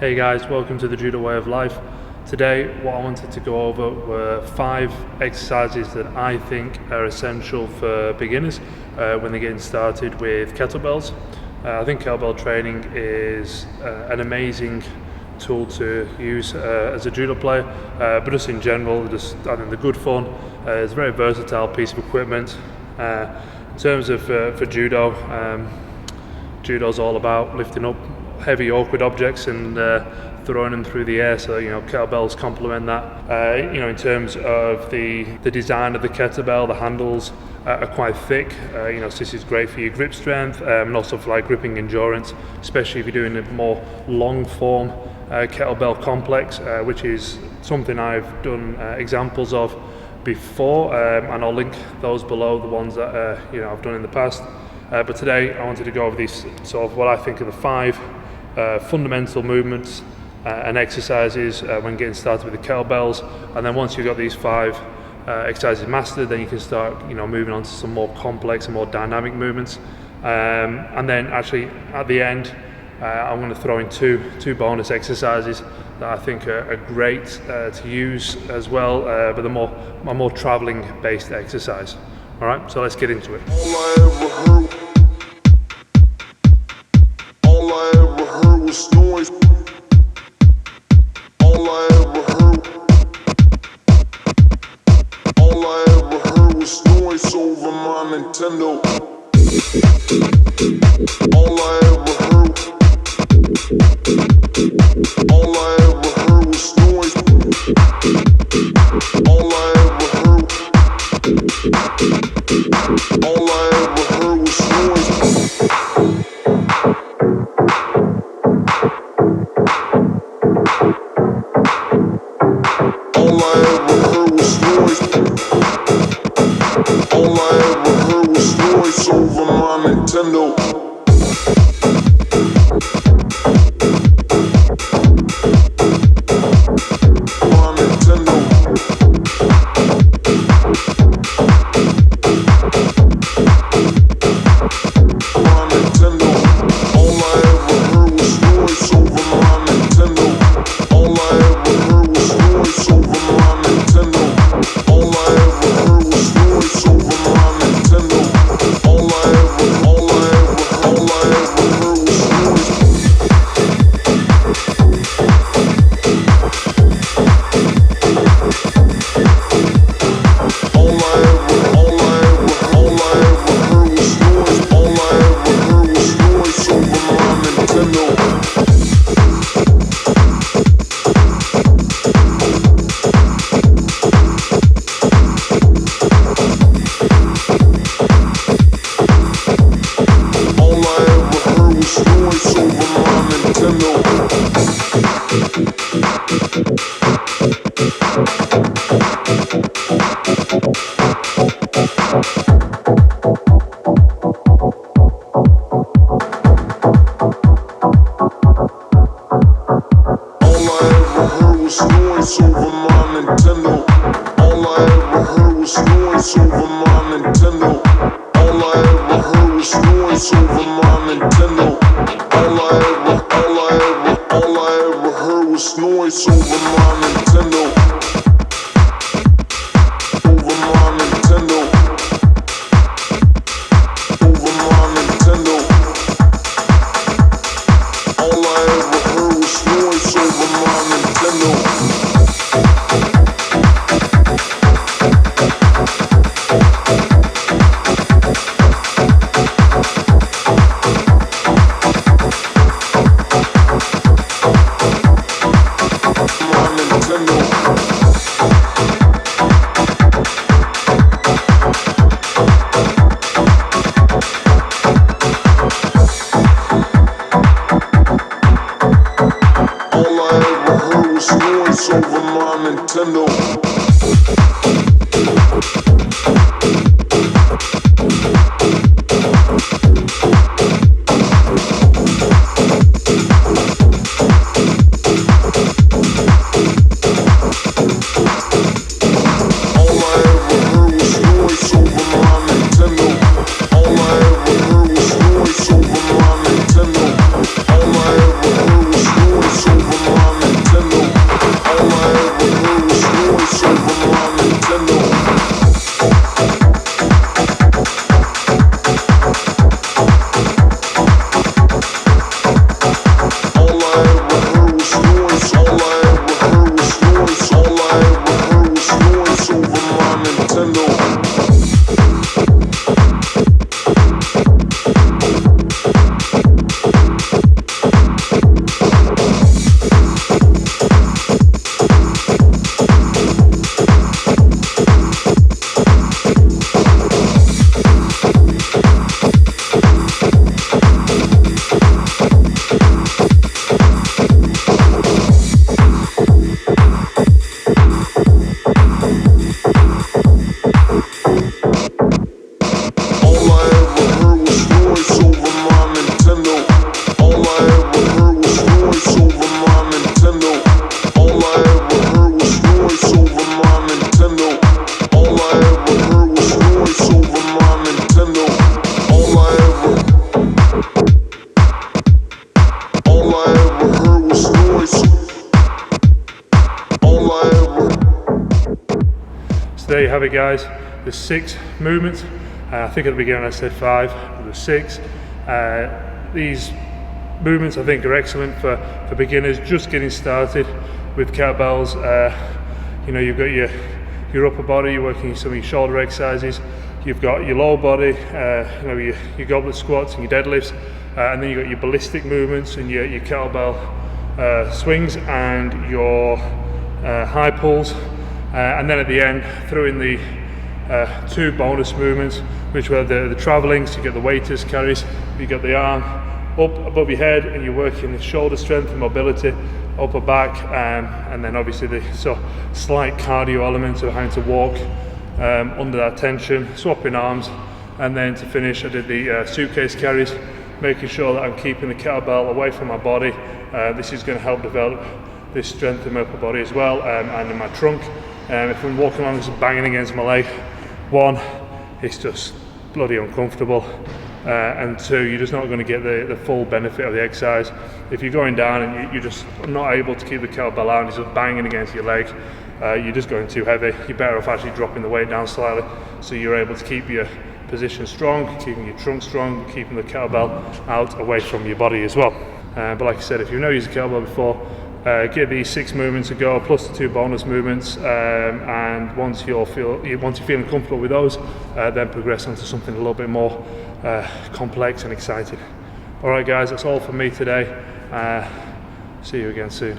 Hey guys, welcome to the Judo Way of Life. Today what I wanted to go over were 5 exercises that I think are essential for beginners when they're getting started with kettlebells. I think kettlebell training is an amazing tool to use as a judo player, but just in general, I think they're good fun. It's a very versatile piece of equipment. In terms of for judo, judo's all about lifting up heavy awkward objects and throwing them through the air, so kettlebells complement that. In terms of the design of the kettlebell, the handles are quite thick, so this is great for your grip strength and also for like gripping endurance, especially if you're doing a more long form kettlebell complex, which is something I've done examples of before, and I'll link those below, the ones that I've done in the past. But today I wanted to go over these sort of what I think are the 5 fundamental movements and exercises when getting started with the kettlebells, and then once you've got these 5 exercises mastered, then you can start moving on to some more complex and more dynamic movements, and then actually at the end I'm going to throw in two bonus exercises that I think are great to use as well, but they're more traveling based exercise. Alright, so let's get into it. All I ever heard was noise. All I ever heard was noise over my Nintendo. All I ever heard was noise. All I ever heard was noise. Over my Nintendo. All I ever heard was noise over it, guys. There's 6 movements. I think at the beginning I said 5, but there's 6. These movements I think are excellent for beginners just getting started with kettlebells. You know, you've got your upper body, you're working some of your shoulder exercises. You've got your lower body, you know, your goblet squats and your deadlifts, and then you've got your ballistic movements and your kettlebell swings and your high pulls, and then at the end throw in the 2 bonus movements, which were the travelling. So you get the waiters carries, you got the arm up above your head and you're working the shoulder strength and mobility, upper back, and then obviously the slight cardio element of having to walk under that tension, swapping arms. And then to finish I did the suitcase carries, making sure that I'm keeping the kettlebell away from my body. This is going to help develop this strength in my upper body as well, and in my trunk. If I'm walking along, just banging against my leg, 1, it's just bloody uncomfortable, and 2, you're just not going to get the full benefit of the exercise. If you're going down and you're just not able to keep the kettlebell out, and you're just banging against your leg, you're just going too heavy. You're better off actually dropping the weight down slightly, so you're able to keep your position strong, keeping your trunk strong, keeping the kettlebell out away from your body as well. But like I said, if you've never used a kettlebell before, give these 6 movements a go, plus the 2 bonus movements, and once you're feeling comfortable with those, then progress onto something a little bit more complex and exciting. All right, guys, that's all from me today. See you again soon.